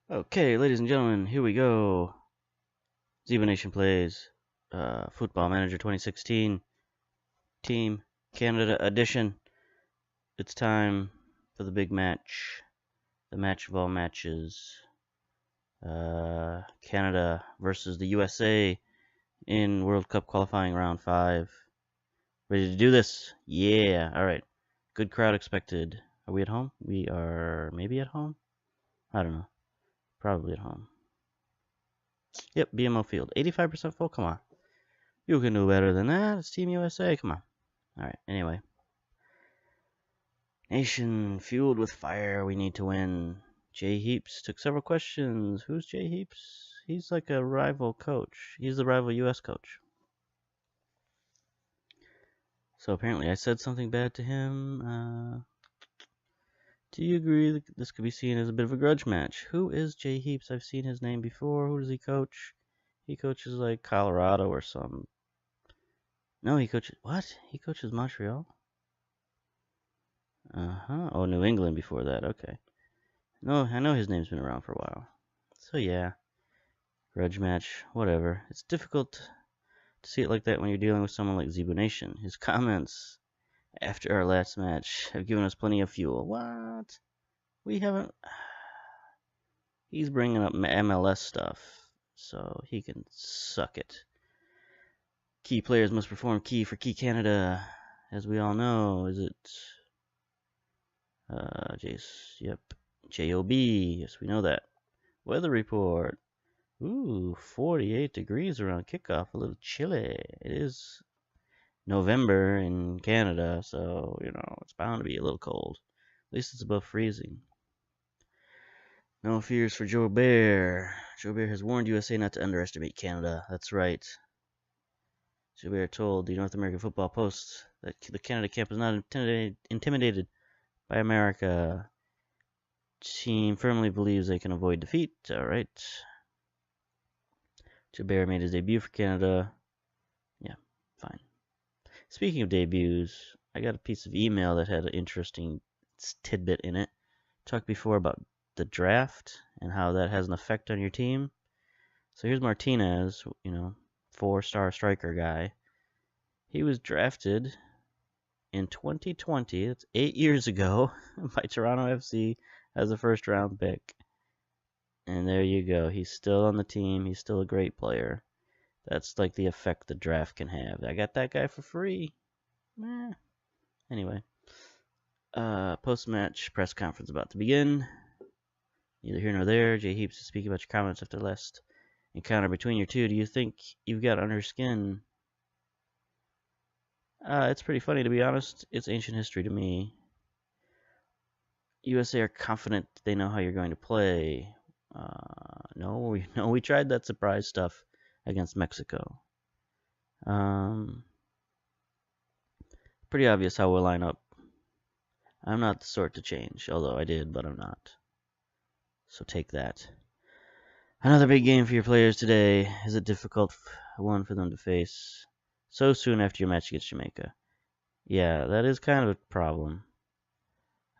Okay, ladies and gentlemen, here we go. Zeebo Nation plays Football Manager 2016 Team Canada Edition. It's time for the big match, the match of all matches. Canada versus the USA in World Cup qualifying round 5. Ready to do this? Yeah, alright. Good crowd expected. Are we at home? We are maybe at home? I don't know. Probably at home. Yep, BMO Field. 85% full? Come on. You can do better than that. It's Team USA. Come on. Alright, anyway. Nation fueled with fire. We need to win. Jay Heaps took several questions. Who's Jay Heaps? He's like a rival coach. He's the rival US coach. So apparently I said something bad to him. Do you agree that this could be seen as a bit of a grudge match? Who is Jay Heaps? I've seen his name before. Who does he coach? He coaches like Colorado or some. No, he coaches. What? He coaches Montreal? Oh, New England before that. Okay. No, I know his name's been around for a while. So yeah, grudge match, whatever. It's difficult to see it like that when you're dealing with someone like Zeebo Nation. His comments after our last match have given us plenty of fuel. What? We haven't. He's bringing up MLS stuff, so he can suck it. Key players must perform key for Key Canada, as we all know. Is it? Jace. Yep. JOB. Yes, we know that. Weather report. Ooh, 48 degrees around kickoff. A little chilly. It is November in Canada, so, it's bound to be a little cold. At least it's above freezing. No fears for Joe Bear. Joe Bear has warned USA not to underestimate Canada. That's right. Joe Bear told the North American Football Post that the Canada camp is not intimidated by America. Team firmly believes they can avoid defeat. All right. Joe Bear made his debut for Canada. Yeah, fine. Speaking of debuts, I got a piece of email that had an interesting tidbit in it. Talked before about the draft and how that has an effect on your team. So here's Martinez, 4-star striker guy. He was drafted in 2020, that's 8 years ago, by Toronto FC as a first-round pick. And there you go. He's still on the team. He's still a great player. That's like the effect the draft can have. I got that guy for free. Anyway. Post-match press conference about to begin. Neither here nor there. Jay Heaps is speaking about your comments after the last encounter between your two. Do you think you've got under skin? It's pretty funny, to be honest. It's ancient history to me. USA are confident they know how you're going to play. No, we tried that surprise stuff against Mexico. Pretty obvious how we'll line up. I'm not the sort to change, although I did, but I'm not. So take that. Another big game for your players today. Is a difficult one for them to face so soon after your match against Jamaica. Yeah, that is kind of a problem.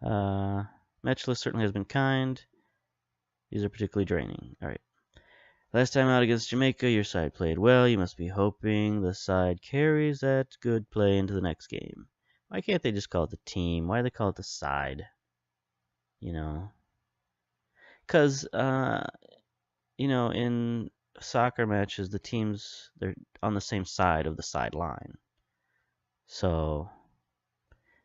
Match list certainly has been kind. These are particularly draining. Alright. Last time out against Jamaica, your side played well. You must be hoping the side carries that good play into the next game. Why can't they just call it the team? Why do they call it the side? Because, in soccer matches, the teams, they're on the same side of the sideline. So,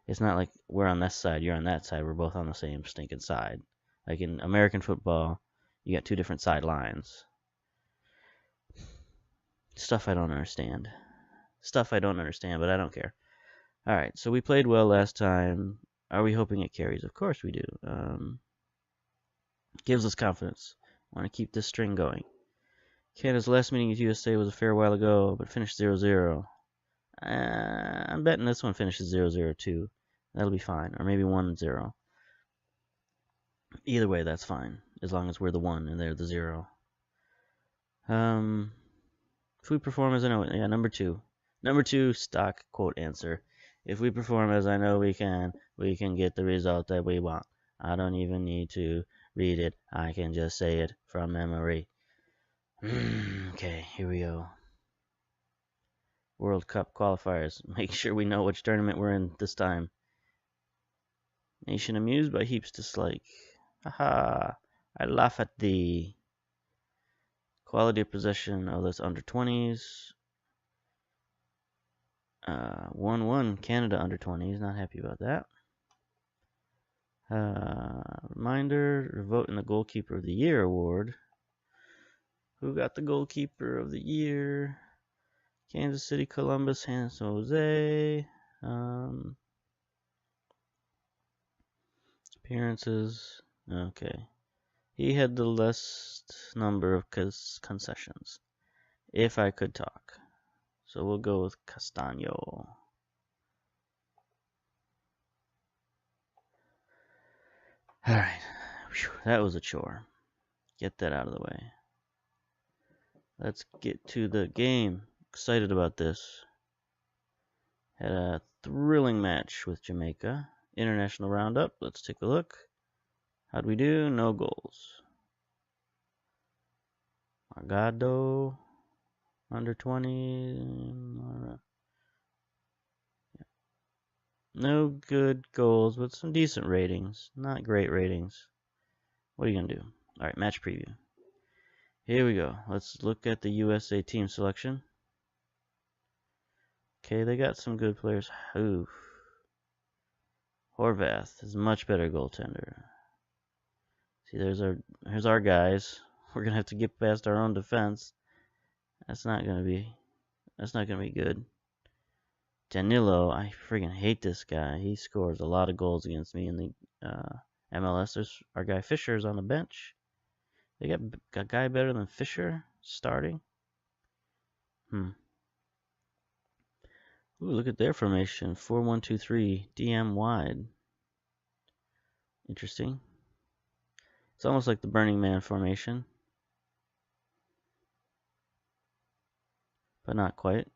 it's not like we're on this side, you're on that side. We're both on the same stinking side. Like in American football, you got two different sidelines. Stuff I don't understand. But I don't care. Alright, so we played well last time. Are we hoping it carries? Of course we do. Gives us confidence. Want to keep this string going. Canada's last meeting with USA was a fair while ago, but finished 0-0. I'm betting this one finishes 0-0 too. That'll be fine. Or maybe 1-0. Either way, that's fine. As long as we're the 1 and they're the 0. If we perform as I know, yeah, number 2. Number 2, stock quote answer. If we perform as I know we can get the result that we want. I don't even need to read it. I can just say it from memory. Okay, here we go. World Cup qualifiers. Make sure we know which tournament we're in this time. Nation amused by heaps dislike. Haha, I laugh at thee. Quality of possession. Oh, that's under 20s. 1-1 Canada under 20s. Not happy about that. Reminder, vote in the Goalkeeper of the Year award. Who got the Goalkeeper of the Year? Kansas City, Columbus, San Jose. Appearances. Okay. He had the least number of concessions. If I could talk. So we'll go with Castaño. Alright. That was a chore. Get that out of the way. Let's get to the game. Excited about this. Had a thrilling match with Jamaica. International roundup. Let's take a look. How'd we do? No goals. Margado. Under 20. No good goals, but some decent ratings. Not great ratings. What are you going to do? Alright, match preview. Here we go. Let's look at the USA team selection. Okay, they got some good players. Oof. Horvath is a much better goaltender. See, here's our guys. We're gonna have to get past our own defense. That's not gonna be good. Danilo, I friggin' hate this guy. He scores a lot of goals against me in the MLS. There's our guy Fisher's on the bench. They got a guy better than Fisher starting. Ooh, look at their formation. 4-1-2-3, DM wide. Interesting. It's almost like the Burning Man formation. But not quite.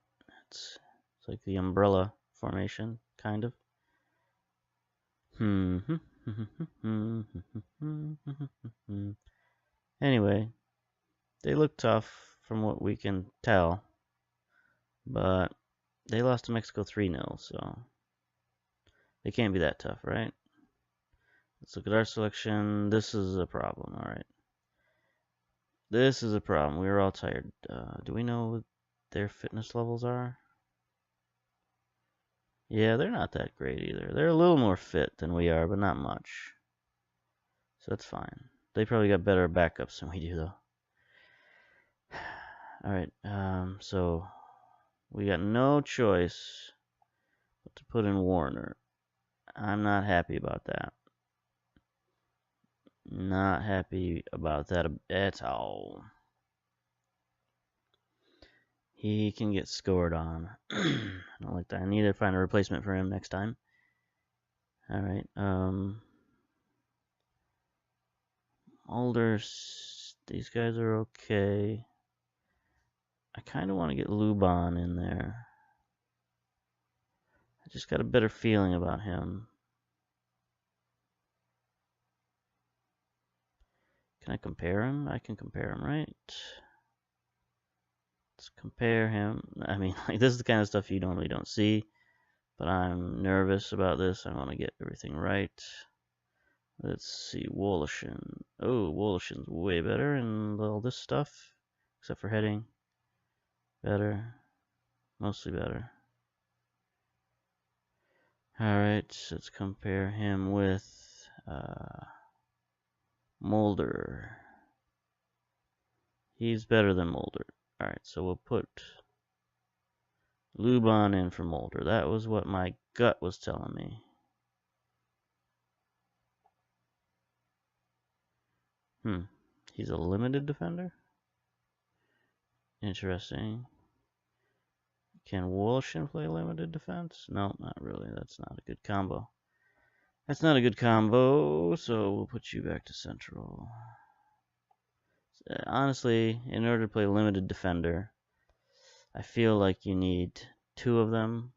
It's like the umbrella formation, kind of. Anyway, they look tough from what we can tell. But they lost to Mexico 3-0, so they can't be that tough, right? Let's look at our selection. This is a problem, alright. This is a problem. We were all tired. Do we know what their fitness levels are? Yeah, they're not that great either. They're a little more fit than we are, but not much. So that's fine. They probably got better backups than we do, though. Alright, so we got no choice but to put in Warner. I'm not happy about that. Not happy about that at all. He can get scored on. I don't like that. I need to find a replacement for him next time. Alright, Alders, these guys are okay. I kind of want to get Luban in there. I just got a better feeling about him. Can I compare him? I can compare him, right? Let's compare him. I mean, like, this is the kind of stuff you normally don't see, but I'm nervous about this. I want to get everything right. Let's see, Woloshyn. Oh, Woloshyn's way better in all this stuff, except for heading. Better. Mostly better. Alright, let's compare him with Mulder. He's better than Mulder. Alright, so we'll put Luban in for Mulder. That was what my gut was telling me. He's a limited defender? Interesting. Can Woloshyn play limited defense? No, not really. That's not a good combo. That's not a good combo, so we'll put you back to central. Honestly, in order to play limited defender, I feel like you need two of them.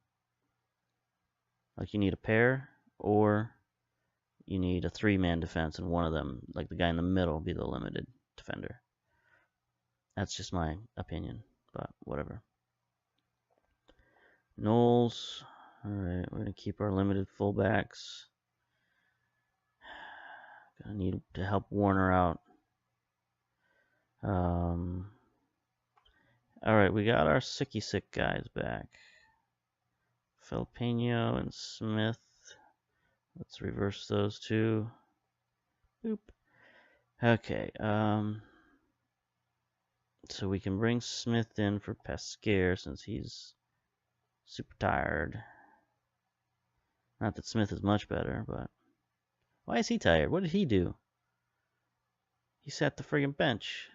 Like you need a pair, or you need a 3-man defense, and one of them, like the guy in the middle, be the limited defender. That's just my opinion, but whatever. Knowles. Alright, we're going to keep our limited fullbacks. Gonna need to help Warner out. Alright, we got our sick guys back. Filipino and Smith. Let's reverse those two. Boop. Okay, so we can bring Smith in for Pasquier since he's super tired. Not that Smith is much better, but... Why is he tired? What did he do? He sat the friggin' bench.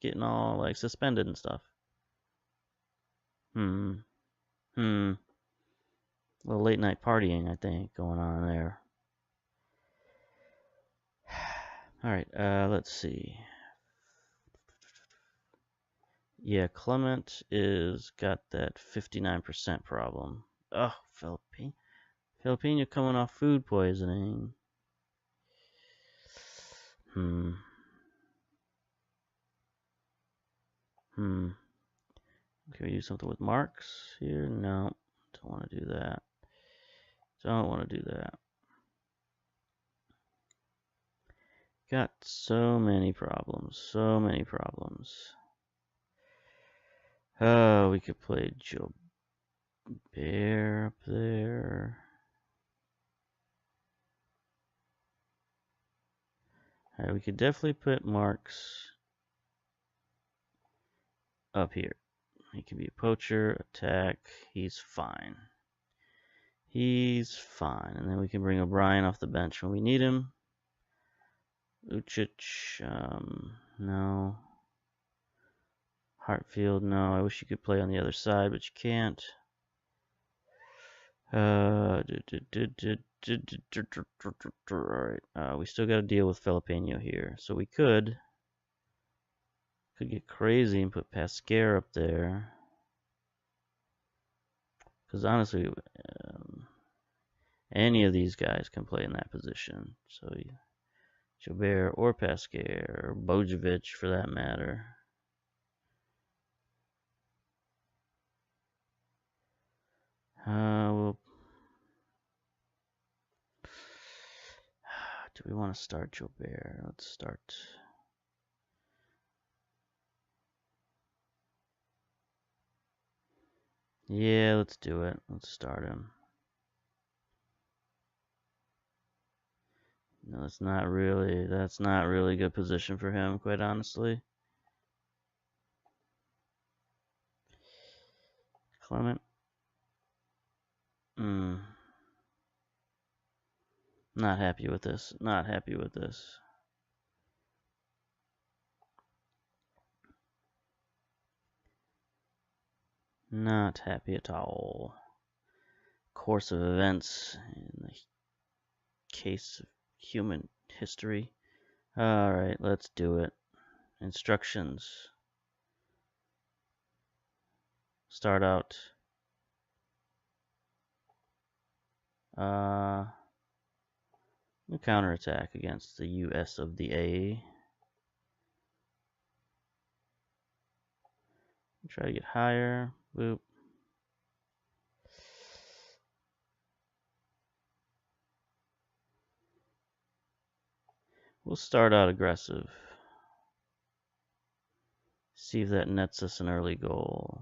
Getting all, like, suspended and stuff. A little late night partying, I think, going on there. Alright, let's see. Yeah, Clement is got that 59% problem. Oh, Filipino coming off food poisoning. Can we do something with Marks here? No, don't want to do that. Don't want to do that. Got so many problems. So many problems. Oh, we could play Joe Bear up there. Alright, we could definitely put Marks up here. He can be a poacher, attack. He's fine. He's fine. And then we can bring O'Brien off the bench when we need him. Lucic, no. Hartfield, no. I wish you could play on the other side, but you can't. Alright, we still got to deal with Filipino here. So we could get crazy and put Pasquier up there. Because honestly, any of these guys can play in that position. So Jobert or Pasquier or Bojovic for that matter. Do we want to start Jobert? Let's start. Yeah, let's do it. Let's start him. No, that's not really a good position for him, quite honestly. Clement. Not happy with this. Not happy with this. Not happy at all. Course of events in the case of human history. Alright, let's do it. Instructions. Start out. Counterattack against the US of the A. Try to get higher. Boop. We'll start out aggressive. See if that nets us an early goal.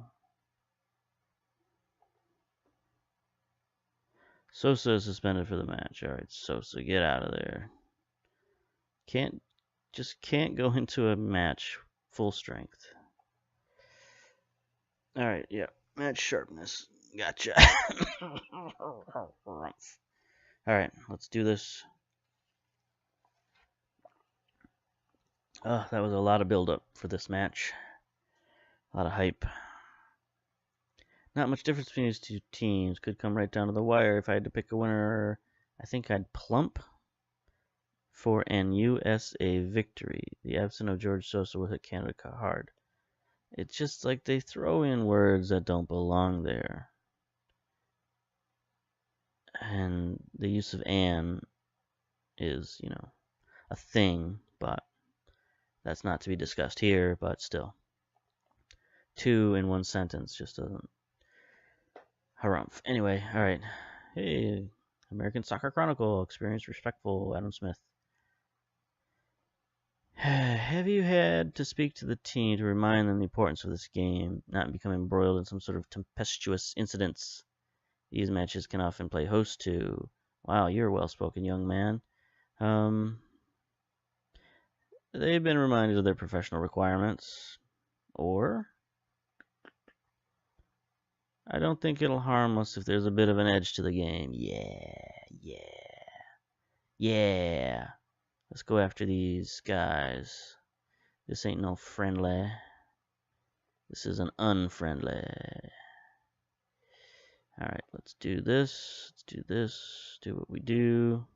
Sosa is suspended for the match. Alright, Sosa, get out of there. Just can't go into a match full strength. Alright, yeah. Match sharpness. Gotcha. Alright, let's do this. Oh, that was a lot of build-up for this match. A lot of hype. Not much difference between these two teams. Could come right down to the wire. If I had to pick a winner, I think I'd plump for an USA victory. The absence of George Sosa will hit Canada hard. It's just like they throw in words that don't belong there. And the use of "and" is, you know, a thing, but that's not to be discussed here, but still. 2 in one sentence just doesn't harumph. Anyway, alright. Hey, American Soccer Chronicle, experienced, respectful, Adam Smith. Have you had to speak to the team to remind them the importance of this game, not become embroiled in some sort of tempestuous incidents these matches can often play host to? Wow, you're a well-spoken young man. They've been reminded of their professional requirements, or I don't think it'll harm us if there's a bit of an edge to the game. Yeah. Let's go after these guys. This ain't no friendly. This is an unfriendly. Alright, let's do this. Let's do this. Do what we do.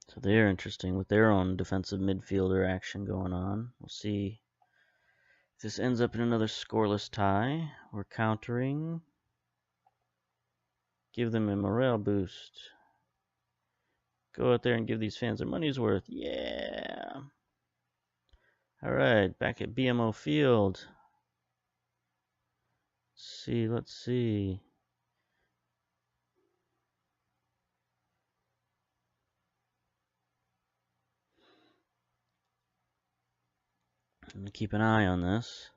So they're interesting with their own defensive midfielder action going on. We'll see if this ends up in another scoreless tie. We're countering. Give them a morale boost. Go out there and give these fans their money's worth. Yeah. Alright, back at BMO Field. Let's see. I'm going to keep an eye on this.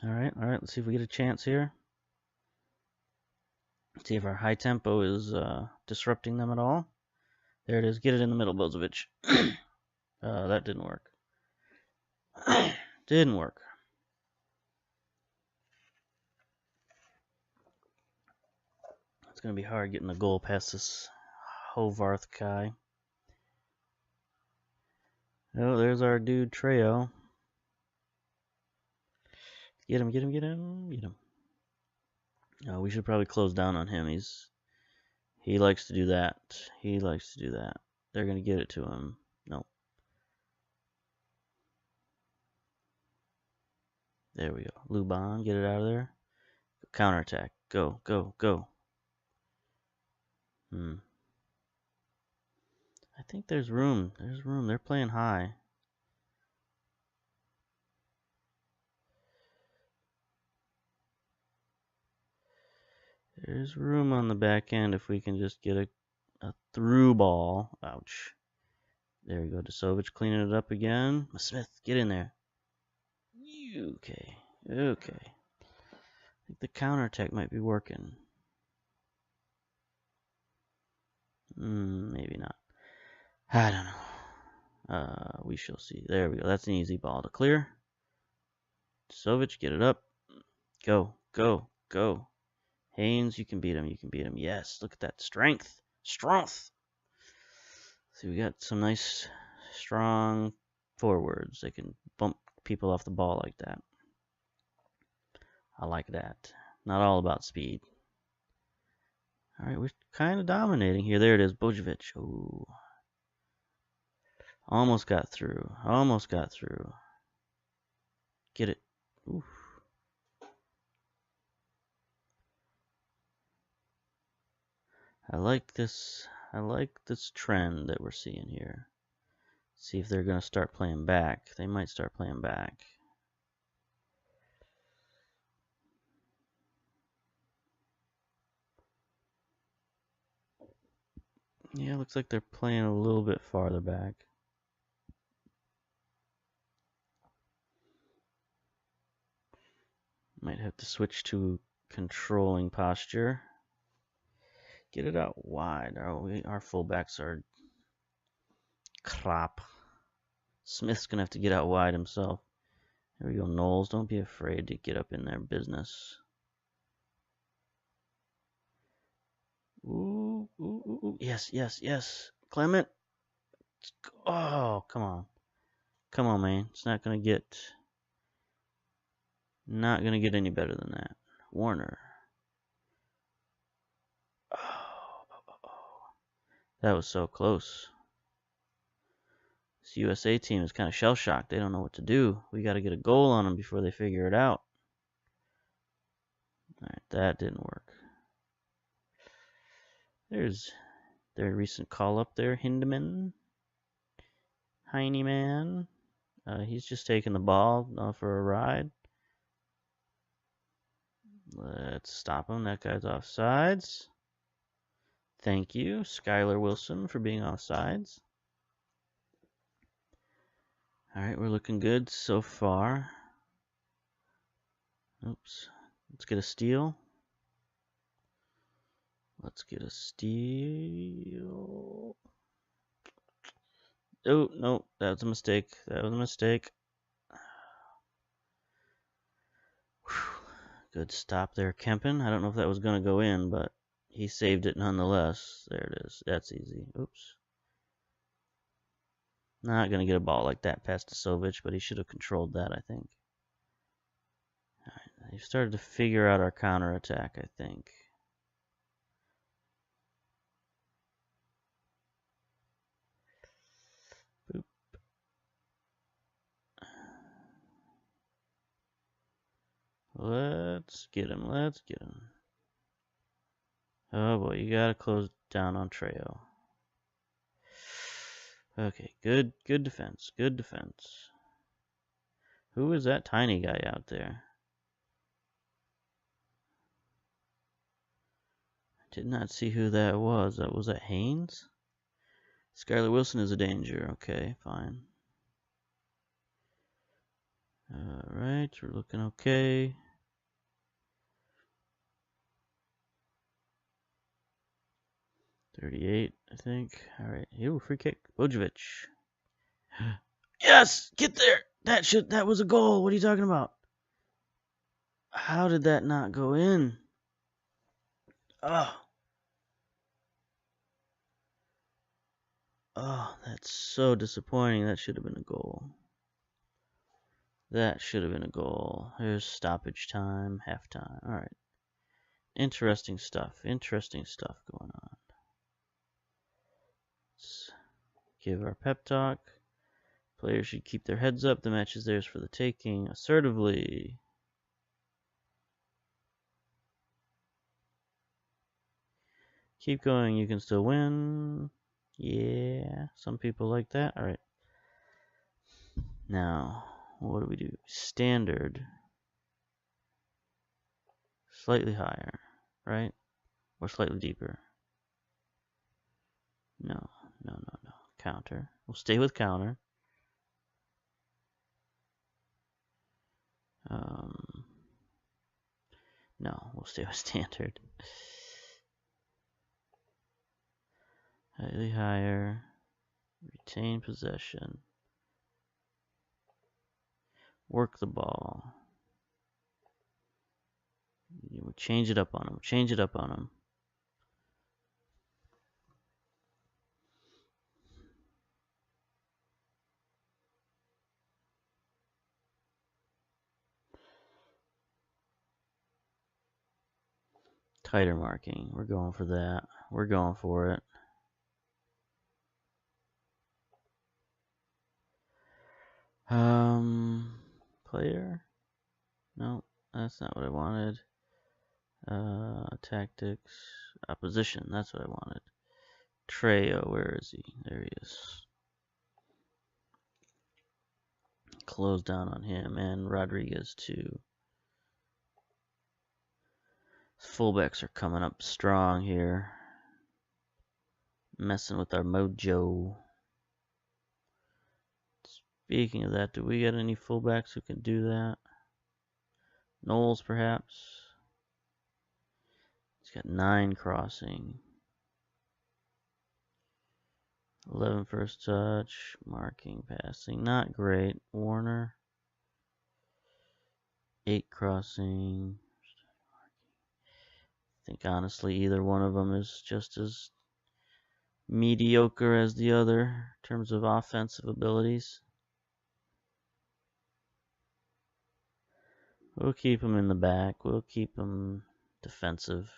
Alright, let's see if we get a chance here. Let's see if our high tempo is disrupting them at all. There it is. Get it in the middle, Bozovic. That didn't work. Didn't work. It's going to be hard getting the goal past this Hovarth guy. Oh, there's our dude, Trejo. Get him. Oh, we should probably close down on him. He likes to do that. They're going to get it to him. Nope. There we go. Luban, get it out of there. Counterattack. Go. I think there's room. They're playing high. There's room on the back end if we can just get a through ball. Ouch. There we go. Desovic cleaning it up again. Smith, get in there. Okay. I think the counterattack might be working. Maybe not. I don't know. We shall see. There we go. That's an easy ball to clear. Desovic, get it up. Go. Haynes, you can beat him. Yes, look at that strength. See, we got some nice, strong forwards. They can bump people off the ball like that. I like that. Not all about speed. All right, we're kind of dominating here. There it is, Bojovic. Ooh. Almost got through. Get it. Oof. I like this trend that we're seeing here. See if they're going to start playing back. They might start playing back. Yeah, looks like they're playing a little bit farther back. Might have to switch to controlling posture. Get it out wide. Our fullbacks are crap. Smith's going to have to get out wide himself. There we go, Knowles. Don't be afraid to get up in their business. Ooh. Yes. Clement. Oh, come on. Come on, man. It's not going to get any better than that. Warner. That was so close. This USA team is kind of shell-shocked. They don't know what to do. We got to get a goal on them before they figure it out. Alright, that didn't work. There's their recent call up there, Hindeman. Heineman. He's just taking the ball for a ride. Let's stop him. That guy's offsides. Thank you, Skylar Wilson, for being offsides. Alright, we're looking good so far. Oops. Let's get a steal. Let's get a steal. Oh, no, that was a mistake. That was a mistake. Whew. Good stop there, Kempin. I don't know if that was going to go in, but he saved it nonetheless. There it is. That's easy. Oops. Not going to get a ball like that past Tasovich, but he should have controlled that, I think. All right, they've started to figure out our counterattack, I think. Boop. Let's get him. Let's get him. Oh boy, you got to close down on Trejo. Okay, good defense. Good defense. Who is that tiny guy out there? I did not see who that was. Was that Haynes? Skylar Wilson is a danger. Okay, fine. Alright, we're looking okay. .38, I think. Alright, here, free kick. Bojovic. Yes! Get there! That was a goal. What are you talking about? How did that not go in? Oh. Oh, that's so disappointing. That should have been a goal. That should have been a goal. Here's stoppage time, halftime. Alright. Interesting stuff. Interesting stuff going on. Let's give our pep talk. Players should keep their heads up. The match is theirs for the taking. Assertively. Keep going. You can still win. Yeah. Some people like that. Alright. Now, what do we do? Standard. Slightly higher. Right? Or slightly deeper. No. Counter. We'll stay with counter. No, we'll stay with standard. Slightly higher. Retain possession. Work the ball. We'll change it up on them. Change it up on them. Tighter marking. We're going for that. We're going for it. Player? No, that's not what I wanted. Tactics. Opposition. That's what I wanted. Trejo, where is he? There he is. Close down on him. And Rodriguez, too. Fullbacks are coming up strong here. Messing with our mojo. Speaking of that, do we get any fullbacks who can do that? Knowles, perhaps? He's got 9 crossing. 11 first touch. Marking, passing. Not great. Warner. 8 crossing. I think honestly either one of them is just as mediocre as the other in terms of offensive abilities. We'll keep them in the back. We'll keep them defensive.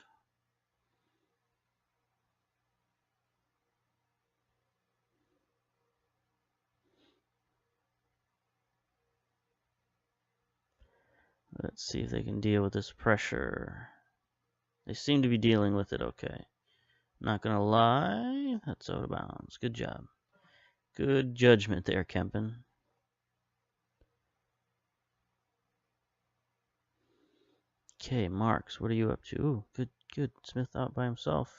Let's see if they can deal with this pressure. They seem to be dealing with it okay. Not gonna lie, that's out of bounds. Good job. Good judgment there, Kempen. Okay, Marks, what are you up to? Ooh, good. Smith out by himself.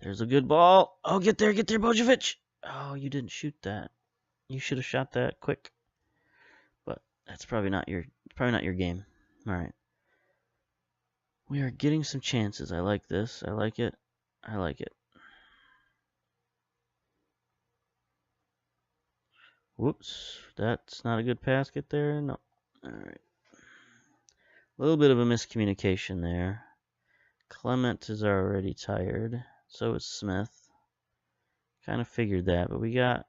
There's a good ball. Oh, get there, Bojovic. Oh, you didn't shoot that. You should have shot that quick. But that's probably not your game. All right. We are getting some chances. I like this. I like it. Whoops. That's not a good pass. Get there. No. All right. A little bit of a miscommunication there. Clement is already tired. So is Smith. Kind of figured that, but we got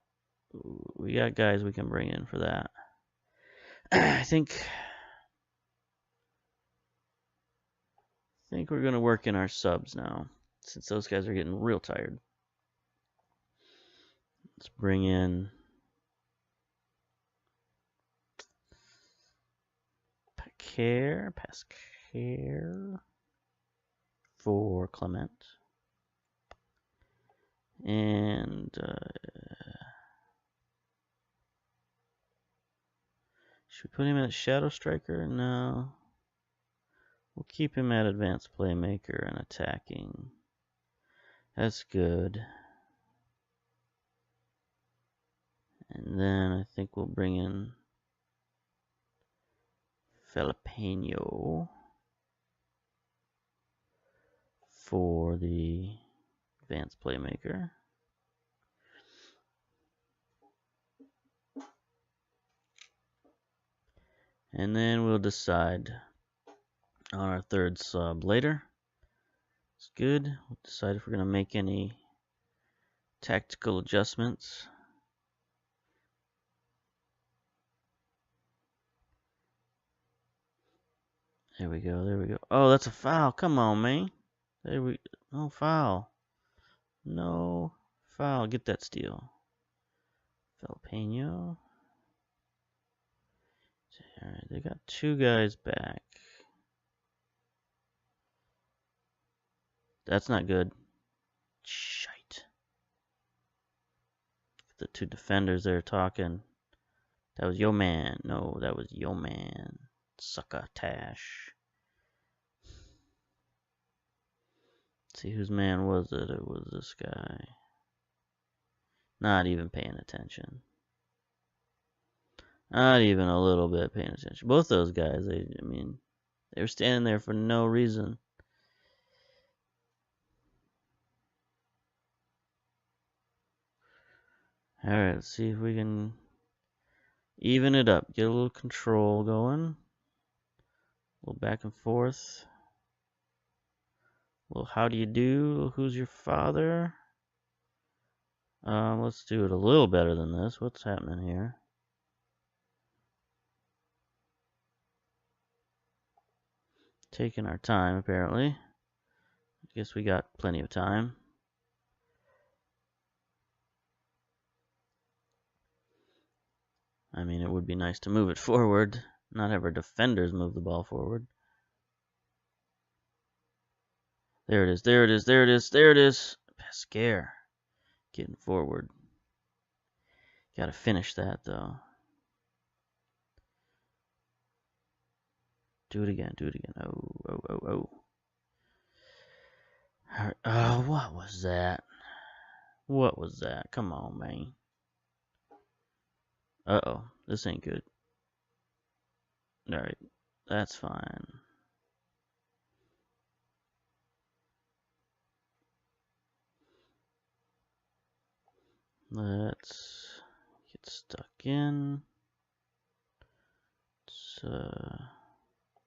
guys we can bring in for that. I think we're gonna work in our subs now, since those guys are getting real tired. Let's bring in Pasquer for Clement. And should we put him at Shadow Striker? No. We'll keep him at Advanced Playmaker and Attacking. That's good. And then I think we'll bring in Filipeño for the Advanced Playmaker. And then we'll decide on our third sub later. It's good. We'll decide if we're going to make any tactical adjustments. There we go. Oh, that's a foul. Come on, man. No foul. No foul. Get that steal. Filipeño. Alright, they got two guys back. That's not good. Shite. The two defenders there talking. That was your man. No, that was your man. Sucker Tash. Let's see, whose man was it? It was this guy. Not even paying attention. Not even a little bit paying attention. Both those guys, they were standing there for no reason. Alright, let's see if we can even it up. Get a little control going. A little back and forth. Well, how do you do? Who's your father? Let's do it a little better than this. What's happening here? Taking our time, apparently. I guess we got plenty of time. I mean, it would be nice to move it forward, not have our defenders move the ball forward. There it is. Pasquer getting forward. Got to finish that, though. Do it again. Oh. Oh, what was that? Come on, man. Uh-oh. This ain't good. Alright. That's fine. Let's get stuck in. Let's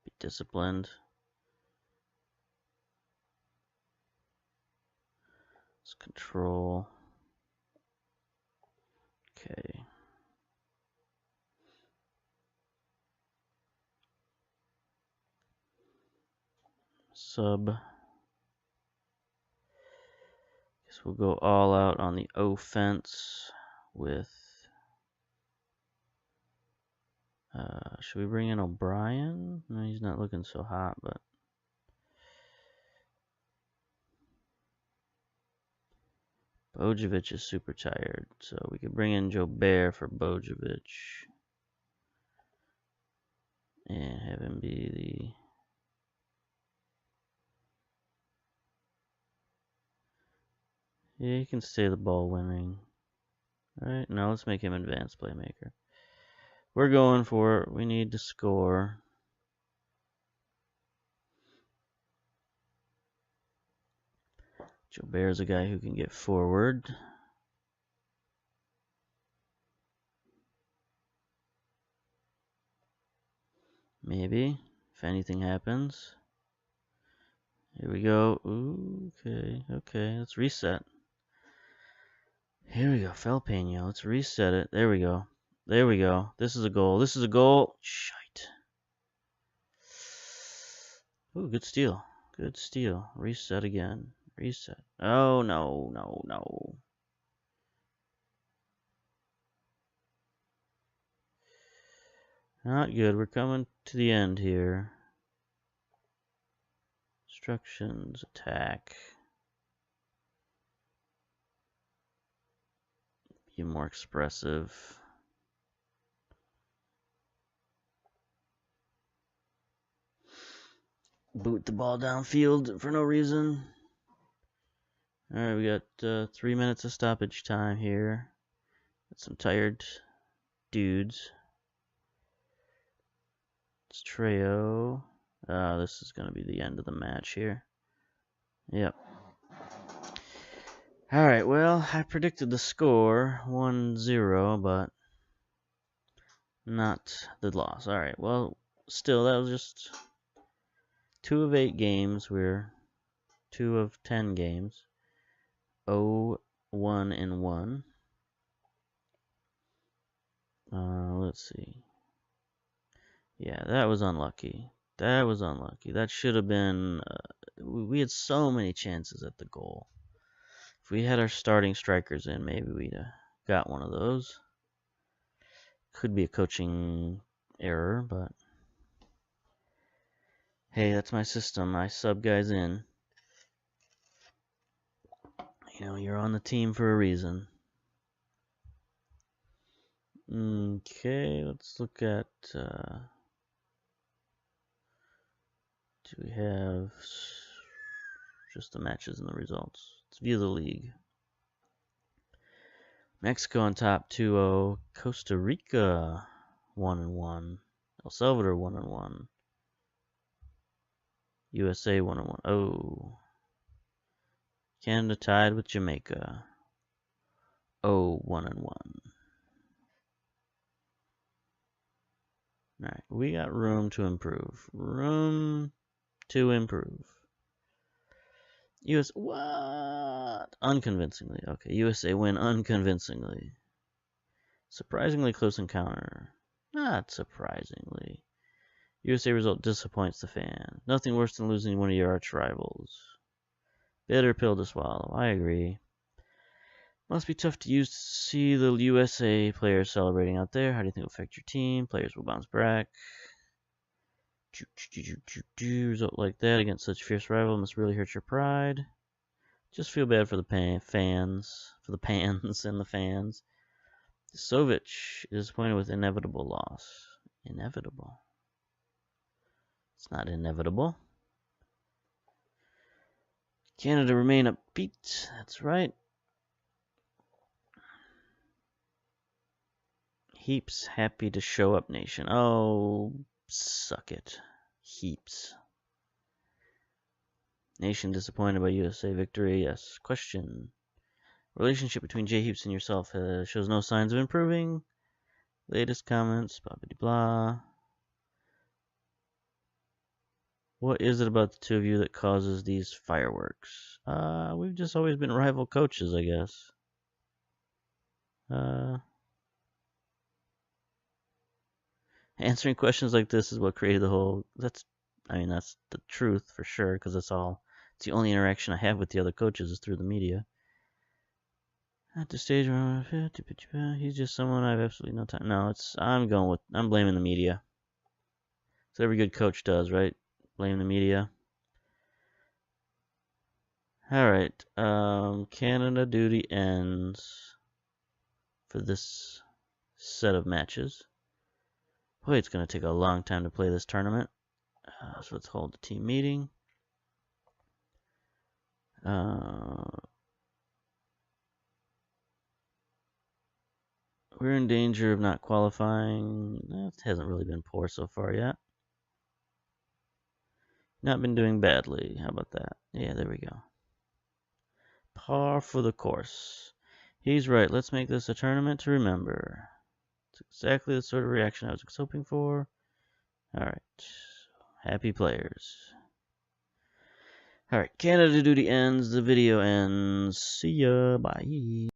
be disciplined. Let's control. Okay. Sub. Guess we'll go all out on the offense with. Should we bring in O'Brien? No, he's not looking so hot, but Bojovic is super tired, so we could bring in Jobert for Bojovic. And have him be the... Yeah, he can stay the ball winning. Alright, now let's make him advanced playmaker. We're going for it. We need to score. Jobert's a guy who can get forward. Maybe, if anything happens. Here we go. Ooh, okay, let's reset. Here we go, Felpeño. Let's reset it. There we go. This is a goal. Shite. Ooh, good steal. Reset again. Reset. Oh, no. Not good. We're coming to the end here. Instructions, attack. Be more expressive. Boot the ball downfield for no reason. Alright, we got 3 minutes of stoppage time here. Got some tired dudes. It's Trejo. This is going to be the end of the match here. Yep. Alright, well, I predicted the score 1-0, but not the loss. Alright, well, still, that was just 2 of 8 games. We're 2 of 10 games. 0-1-1. Let's see. Yeah, that was unlucky. That should have been... we had so many chances at the goal. If we had our starting strikers in, maybe we'd got one of those. Could be a coaching error, but... Hey, that's my system. I sub guys in. You know, you're on the team for a reason. Okay, let's look at... do we have just the matches and the results? Let's view the league. Mexico on top 2-0. Costa Rica 1-1. El Salvador 1-1. USA 1-1. Oh. Canada tied with Jamaica. Oh, 1-1. Alright, we got room to improve. US, what? Unconvincingly. Okay, USA win unconvincingly. Surprisingly close encounter. Not surprisingly. USA result disappoints the fan. Nothing worse than losing one of your arch rivals. Bitter pill to swallow. I agree. Must be tough to use to see the USA players celebrating out there. How do you think it will affect your team? Players will bounce back. Result like that against such fierce rival must really hurt your pride. Just feel bad for the fans, for the pans and the fans. Sovic is disappointed with inevitable loss. Inevitable. It's not inevitable. Canada remain upbeat. That's right. Heaps happy to show up, nation. Oh, suck it. Heaps. Nation disappointed by USA victory. Yes. Question. Relationship between J Heaps and yourself shows no signs of improving. Latest comments. Blah blah blah. What is it about the two of you that causes these fireworks? We've just always been rival coaches, I guess. Answering questions like this is what created the whole... that's the truth for sure, because it's the only interaction I have with the other coaches is through the media. At the stage where he's just someone I have absolutely no time. No, I'm blaming the media. That's what every good coach does, right? Blame the media. Alright, Canada duty ends for this set of matches. Boy, it's going to take a long time to play this tournament. So let's hold the team meeting. We're in danger of not qualifying. That hasn't really been poor so far yet. Not been doing badly. How about that? Yeah, there we go. Par for the course. He's right. Let's make this a tournament to remember. It's exactly the sort of reaction I was hoping for. Alright. Happy players. Alright, Canada duty ends. The video ends. See ya. Bye.